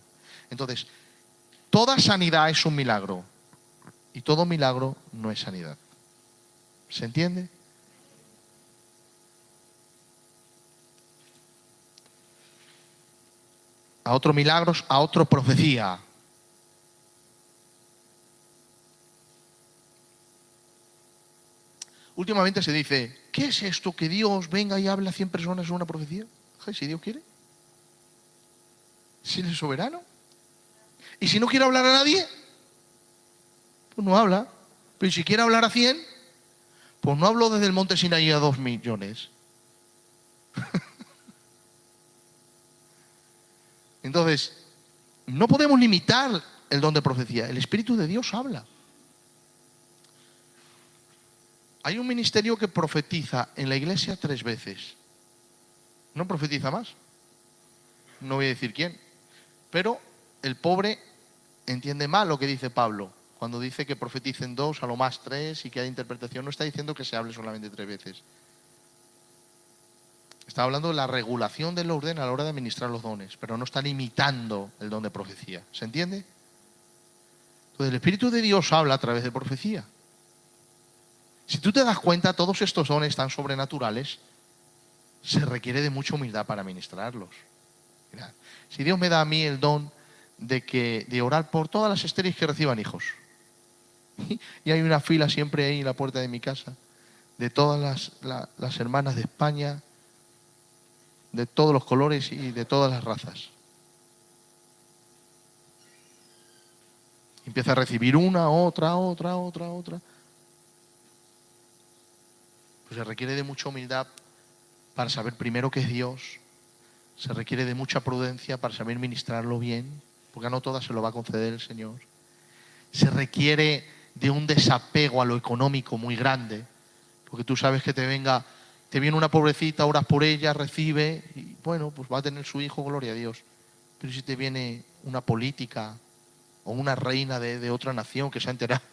Speaker 1: Entonces, toda sanidad es un milagro y todo milagro no es sanidad. ¿Se entiende? A otro milagros, a otro profecía. Últimamente se dice, ¿qué es esto que Dios venga y hable a 100 personas en una profecía? Si Dios quiere. Si Él es soberano. Y si no quiere hablar a nadie, pues no habla. Pero si quiere hablar a 100, pues no habló desde el monte Sinaí a 2 millones. Entonces, no podemos limitar el don de profecía. El Espíritu de Dios habla. Hay un ministerio que profetiza en la iglesia 3 veces. No profetiza más. No voy a decir quién. Pero el pobre entiende mal lo que dice Pablo. Cuando dice que profeticen 2, a lo más 3 y que haya interpretación, no está diciendo que se hable solamente 3 veces. Está hablando de la regulación del orden a la hora de administrar los dones, pero no está limitando el don de profecía. ¿Se entiende? Entonces el Espíritu de Dios habla a través de profecía. Si tú te das cuenta, todos estos dones tan sobrenaturales, se requiere de mucha humildad para administrarlos. Mirad, si Dios me da a mí el don de orar por todas las estériles que reciban hijos, y hay una fila siempre ahí en la puerta de mi casa, de todas las hermanas de España, de todos los colores y de todas las razas. Empieza a recibir una, otra. Pues se requiere de mucha humildad para saber primero qué es Dios. Se requiere de mucha prudencia para saber ministrarlo bien, porque no todas se lo va a conceder el Señor. Se requiere de un desapego a lo económico muy grande, porque tú sabes que te viene una pobrecita, oras por ella, recibe, y bueno, pues va a tener su hijo, gloria a Dios. Pero si te viene una política o una reina de otra nación que se ha enterado,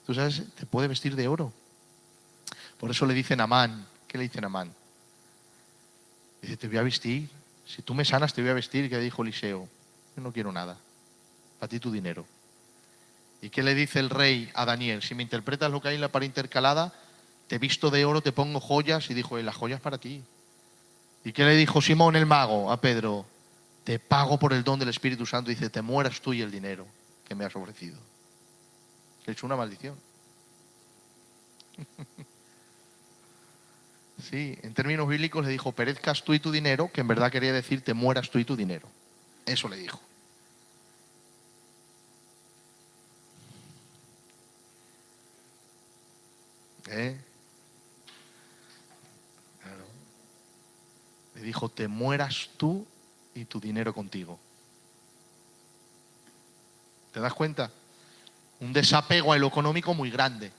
Speaker 1: tú sabes, te puede vestir de oro. Por eso le dicen a Amán, ¿qué le dicen a Amán? Dice, te voy a vestir, si tú me sanas te voy a vestir. ¿Qué dijo Eliseo? Yo no quiero nada, para ti tu dinero. ¿Y qué le dice el rey a Daniel? Si me interpretas lo que hay en la pared intercalada, te visto de oro, te pongo joyas. Y dijo, las joyas para ti. ¿Y qué le dijo Simón el mago a Pedro? Te pago por el don del Espíritu Santo. Y dice, te mueras tú y el dinero que me has ofrecido. Le echó una maldición. Sí, en términos bíblicos le dijo, perezcas tú y tu dinero, que en verdad quería decir, te mueras tú y tu dinero. Eso le dijo. dijo, te mueras tú y tu dinero contigo. ¿Te das cuenta? Un desapego a lo económico muy grande.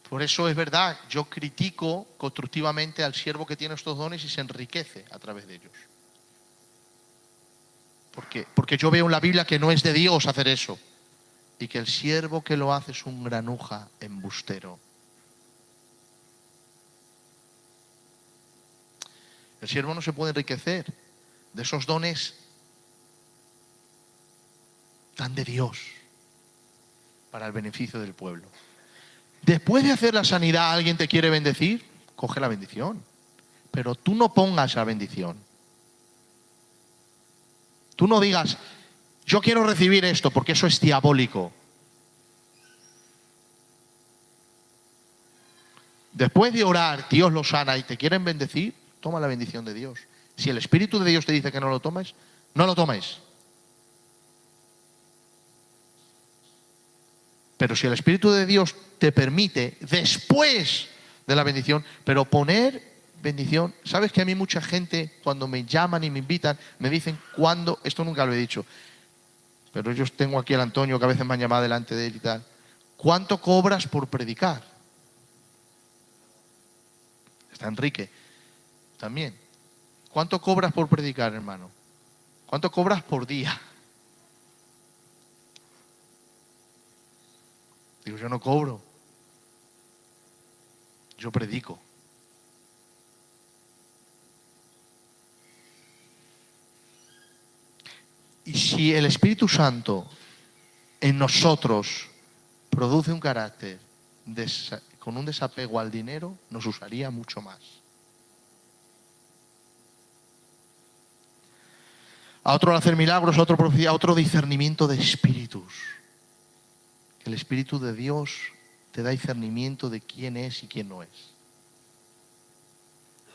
Speaker 1: Por eso es verdad, yo critico constructivamente al siervo que tiene estos dones y se enriquece a través de ellos. Porque yo veo en la Biblia que no es de Dios hacer eso. Y que el siervo que lo hace es un granuja embustero. El siervo no se puede enriquecer de esos dones tan de Dios para el beneficio del pueblo. Después de hacer la sanidad, ¿alguien te quiere bendecir? Coge la bendición. Pero tú no pongas la bendición. Tú no digas, yo quiero recibir esto, porque eso es diabólico. Después de orar, Dios lo sana y te quieren bendecir, toma la bendición de Dios. Si el Espíritu de Dios te dice que no lo tomes, no lo tomes. Pero si el Espíritu de Dios te permite, después de la bendición, pero poner bendición. ¿Sabes que a mí mucha gente, cuando me llaman y me invitan, me dicen cuándo? Esto nunca lo he dicho, pero yo tengo aquí al Antonio, que a veces me han llamado delante de él y tal. ¿Cuánto cobras por predicar? Está Enrique también. ¿Cuánto cobras por predicar, hermano? ¿Cuánto cobras por día? Digo, yo no cobro. Yo predico. Y si el Espíritu Santo en nosotros produce un carácter con un desapego al dinero, nos usaría mucho más. A otro al hacer milagros, a otro profecía, a otro discernimiento de espíritus. El Espíritu de Dios te da discernimiento de quién es y quién no es.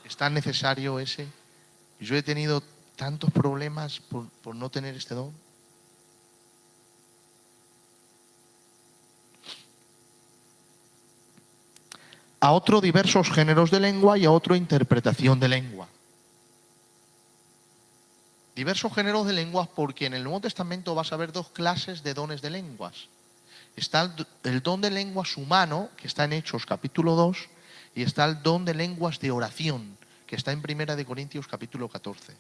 Speaker 1: ¿Es tan necesario ese? Yo he tenido tantos problemas por no tener este don. A otro diversos géneros de lengua y a otro interpretación de lengua. Diversos géneros de lenguas porque en el Nuevo Testamento vas a ver dos clases de dones de lenguas. Está el don de lenguas humano, que está en Hechos capítulo 2, y está el don de lenguas de oración, que está en 1 Corintios capítulo 14.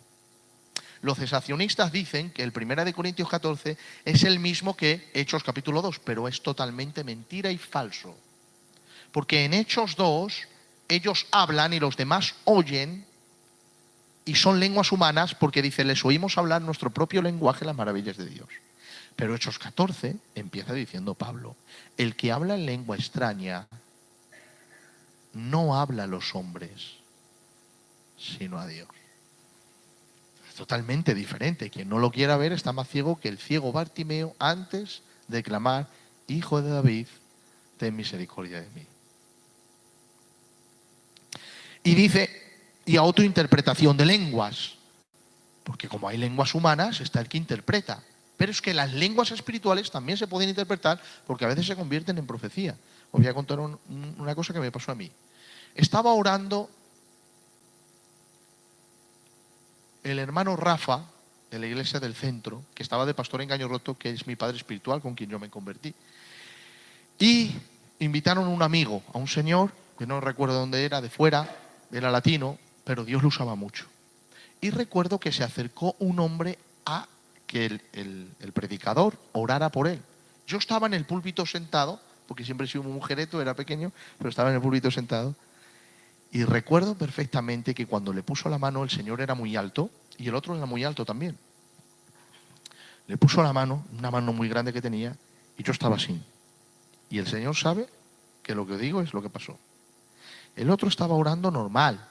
Speaker 1: Los cesacionistas dicen que el 1 Corintios 14 es el mismo que Hechos capítulo 2, pero es totalmente mentira y falso. Porque en Hechos 2 ellos hablan y los demás oyen y son lenguas humanas porque dice, les oímos hablar nuestro propio lenguaje, las maravillas de Dios. Pero Hechos 14 empieza diciendo Pablo, el que habla en lengua extraña no habla a los hombres, sino a Dios. Es totalmente diferente. Quien no lo quiera ver está más ciego que el ciego Bartimeo antes de clamar, Hijo de David, ten misericordia de mí. Y dice, y a otra interpretación de lenguas, porque como hay lenguas humanas, está el que interpreta. Pero es que las lenguas espirituales también se pueden interpretar porque a veces se convierten en profecía. Os voy a contar una cosa que me pasó a mí. Estaba orando el hermano Rafa, de la iglesia del centro, que estaba de pastor en Caño Roto, que es mi padre espiritual con quien yo me convertí. Y invitaron a un amigo, a un señor, que no recuerdo dónde era, de fuera, era latino, pero Dios lo usaba mucho. Y recuerdo que se acercó un hombre a que el predicador orara por él. Yo estaba en el púlpito sentado, porque siempre he sido un mujereto, era pequeño, pero estaba en el púlpito sentado. Y recuerdo perfectamente que cuando le puso la mano, el señor era muy alto y el otro era muy alto también. Le puso la mano, una mano muy grande que tenía, y yo estaba así. Y el señor sabe que lo que digo es lo que pasó. El otro estaba orando normal.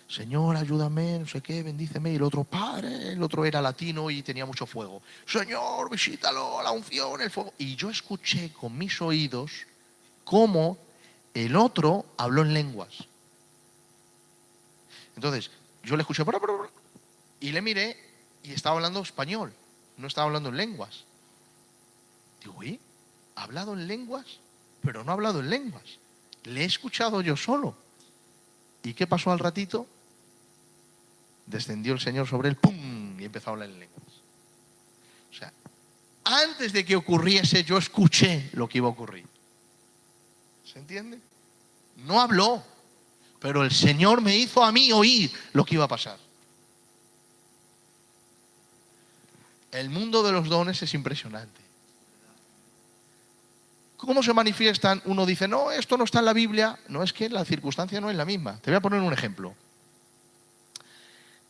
Speaker 1: Señor, ayúdame, no sé qué, bendíceme. Y el otro, Padre, el otro era latino y tenía mucho fuego. Señor, visítalo, la unción, el fuego. Y yo escuché con mis oídos cómo el otro habló en lenguas. Entonces, yo le escuché y le miré y estaba hablando español, no estaba hablando en lenguas. Digo, ¿ha hablado en lenguas? Pero no ha hablado en lenguas. Le he escuchado yo solo. ¿Y qué pasó al ratito? descendió el Señor sobre él, ¡pum! Y empezó a hablar en lenguas. O sea, antes de que ocurriese, yo escuché lo que iba a ocurrir. ¿Se entiende? No habló, pero el Señor me hizo a mí oír lo que iba a pasar. El mundo de los dones es impresionante. ¿Cómo se manifiestan? Uno dice, no, esto no está en la Biblia. No, es que la circunstancia no es la misma. Te voy a poner un ejemplo.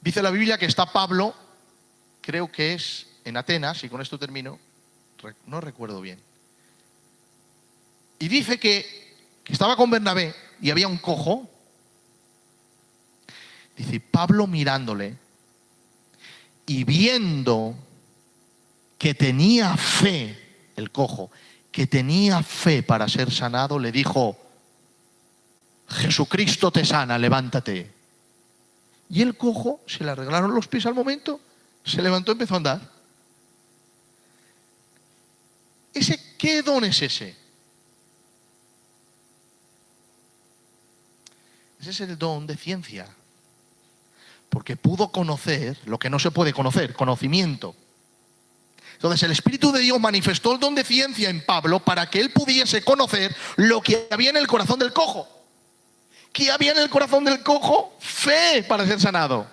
Speaker 1: Dice la Biblia que está Pablo, creo que es en Atenas, y con esto termino, no recuerdo bien. Y dice que estaba con Bernabé y había un cojo. Dice, Pablo mirándole y viendo que tenía fe, el cojo, que tenía fe para ser sanado, le dijo, Jesucristo te sana, levántate. Y el cojo, se le arreglaron los pies al momento, se levantó y empezó a andar. ¿Qué don es ese? Ese es el don de ciencia. Porque pudo conocer lo que no se puede conocer, conocimiento. Entonces el Espíritu de Dios manifestó el don de ciencia en Pablo para que él pudiese conocer lo que había en el corazón del cojo. ¿Qué había en el corazón del cojo? Fe para ser sanado.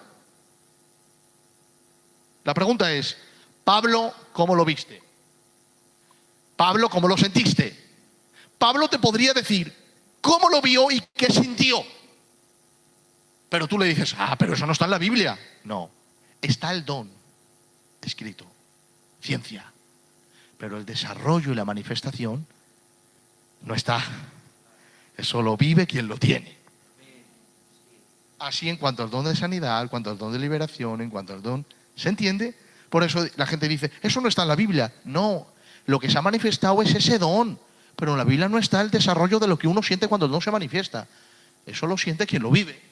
Speaker 1: La pregunta es, Pablo, ¿cómo lo viste? Pablo, ¿cómo lo sentiste? Pablo te podría decir cómo lo vio y qué sintió. Pero tú le dices, pero eso no está en la Biblia. No, está el don escrito. Ciencia, pero el desarrollo y la manifestación no está. Eso lo vive quien lo tiene. Así en cuanto al don de sanidad, en cuanto al don de liberación, en cuanto al don, ¿se entiende? Por eso la gente dice, eso no está en la Biblia. No, lo que se ha manifestado es ese don, pero en la Biblia no está el desarrollo de lo que uno siente cuando el don se manifiesta. Eso lo siente quien lo vive.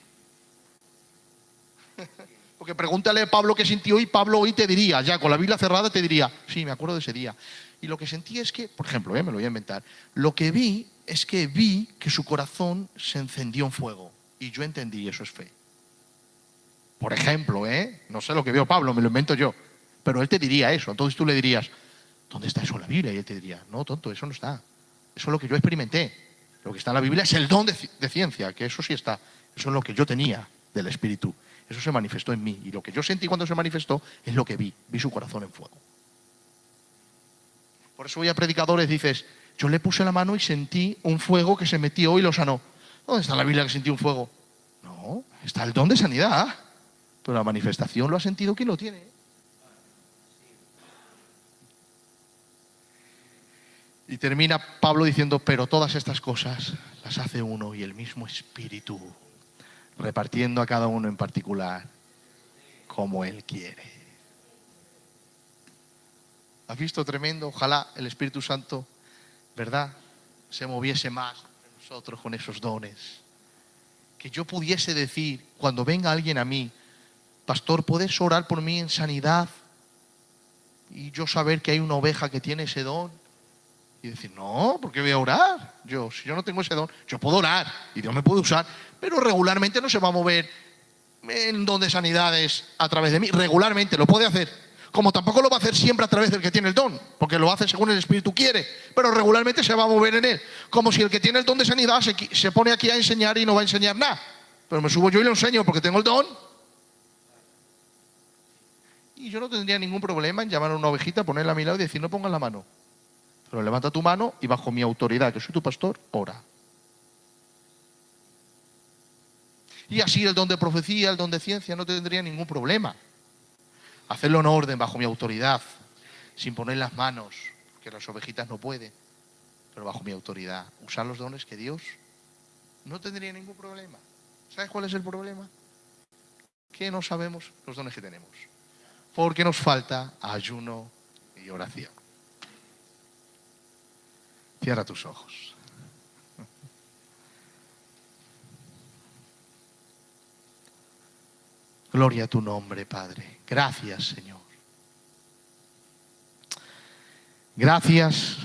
Speaker 1: Porque pregúntale a Pablo qué sintió y Pablo hoy te diría, ya con la Biblia cerrada te diría, sí, me acuerdo de ese día. Y lo que sentí es que, por ejemplo, me lo voy a inventar, lo que vi es que vi que su corazón se encendió en fuego. Y yo entendí, eso es fe. Por ejemplo, no sé lo que vio Pablo, me lo invento yo. Pero él te diría eso. Entonces tú le dirías, ¿dónde está eso en la Biblia? Y él te diría, no, tonto, eso no está. Eso es lo que yo experimenté. Lo que está en la Biblia es el don de ciencia, que eso sí está. Eso es lo que yo tenía del Espíritu. Eso se manifestó en mí. Y lo que yo sentí cuando se manifestó es lo que vi. Vi su corazón en fuego. Por eso voy a predicadores y dices, yo le puse la mano y sentí un fuego que se metió y lo sanó. ¿Dónde está la Biblia que sentí un fuego? No, está el don de sanidad. Pero la manifestación lo ha sentido quien lo tiene. Y termina Pablo diciendo, pero todas estas cosas las hace uno y el mismo Espíritu, repartiendo a cada uno en particular como Él quiere. ¿Has visto tremendo? Ojalá el Espíritu Santo, ¿verdad?, se moviese más entre nosotros con esos dones. Que yo pudiese decir, cuando venga alguien a mí, pastor, ¿puedes orar por mí en sanidad? Y yo saber que hay una oveja que tiene ese don. Y decir, no, ¿por qué voy a orar? Si yo no tengo ese don, yo puedo orar y Dios me puede usar, pero regularmente no se va a mover en don de sanidades a través de mí. Regularmente lo puede hacer, como tampoco lo va a hacer siempre a través del que tiene el don, porque lo hace según el Espíritu quiere, pero regularmente se va a mover en él. Como si el que tiene el don de sanidad se pone aquí a enseñar y no va a enseñar nada. Pero me subo yo y lo enseño porque tengo el don. Y yo no tendría ningún problema en llamar a una ovejita, ponerla a mi lado y decir, no pongas la mano. Pero levanta tu mano y bajo mi autoridad, que soy tu pastor, ora. Y así el don de profecía, el don de ciencia, no tendría ningún problema. Hacerlo en orden, bajo mi autoridad, sin poner las manos, que las ovejitas no pueden, pero bajo mi autoridad. Usar los dones que Dios no tendría ningún problema. ¿Sabes cuál es el problema? Que no sabemos los dones que tenemos. Porque nos falta ayuno y oración. Cierra tus ojos. Gloria a tu nombre, Padre. Gracias, Señor. Gracias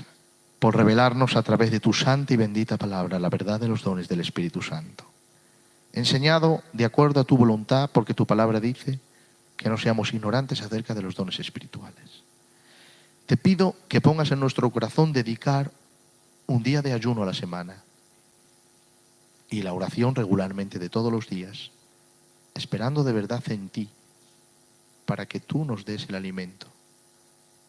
Speaker 1: por revelarnos a través de tu santa y bendita palabra la verdad de los dones del Espíritu Santo. enseñado de acuerdo a tu voluntad, porque tu palabra dice que no seamos ignorantes acerca de los dones espirituales. Te pido que pongas en nuestro corazón dedicar un día de ayuno a la semana y la oración regularmente de todos los días, esperando de verdad en ti, para que tú nos des el alimento,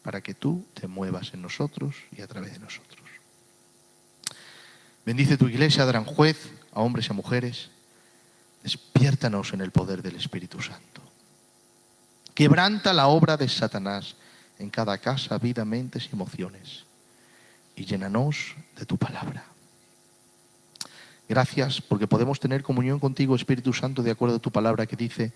Speaker 1: para que tú te muevas en nosotros y a través de nosotros. Bendice tu iglesia, Aranjuez, a hombres y a mujeres. Despiértanos en el poder del Espíritu Santo. Quebranta la obra de Satanás en cada casa, vida, mentes y emociones. Y llénanos de tu palabra. Gracias porque podemos tener comunión contigo, Espíritu Santo, de acuerdo a tu palabra que dice: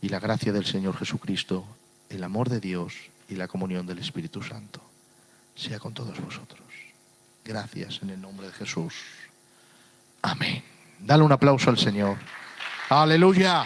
Speaker 1: y la gracia del Señor Jesucristo, el amor de Dios y la comunión del Espíritu Santo sea con todos vosotros. Gracias en el nombre de Jesús. Amén. Dale un aplauso al Señor. Aleluya.